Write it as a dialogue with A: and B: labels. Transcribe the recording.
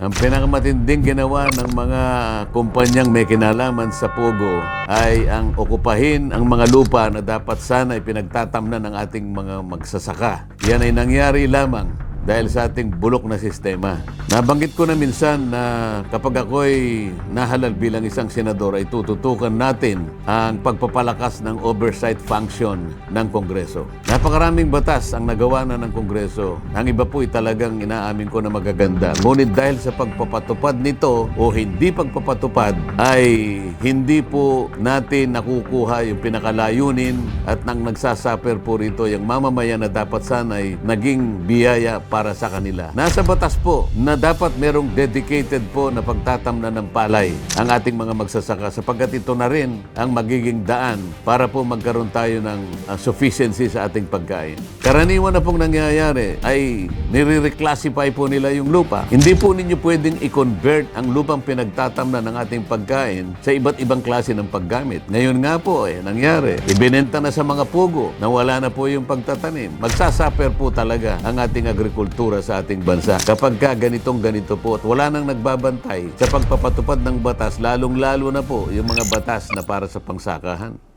A: Ang pinakamatinding ginawa ng mga kumpanyang may kinalaman sa Pogo ay ang okupahin ang mga lupa na dapat sana ipinagtatamnan ng ating mga magsasaka. Yan ay nangyari lamang dahil sa ating bulok na sistema. Nabanggit ko na minsan na kapag ako'y nahalal bilang isang senador ay tututukan natin ang pagpapalakas ng oversight function ng Kongreso. Napakaraming batas ang nagawa na ng Kongreso. Ang iba po'y talagang inaamin ko na magaganda. Ngunit dahil sa pagpapatupad nito o hindi pagpapatupad ay hindi po natin nakukuha yung pinakalayunin at nang nagsasaper po rito yung mamamayan na dapat sana'y naging biyaya para sa kanila. Nasa batas po na dapat merong dedicated po na pagtatamnan ng palay ang ating mga magsasaka sapagkat ito na rin ang magiging daan para po magkaroon tayo ng sufficiency sa ating pagkain. Karaniwan na pong nangyayari ay nire-reclassify po nila yung lupa. Hindi po ninyo pwedeng i-convert ang lupang pinagtatamnan ng ating pagkain sa iba't ibang klase ng paggamit. Ngayon nga po nangyari. Ibinenta na sa mga pugo na wala na po yung pagtatanim. Magsasaper po talaga ang ating agrikultura sa ating bansa. Kapag ganito po at wala nang nagbabantay sa pagpapatupad ng batas, lalong-lalo na po yung mga batas na para sa pangsakahan.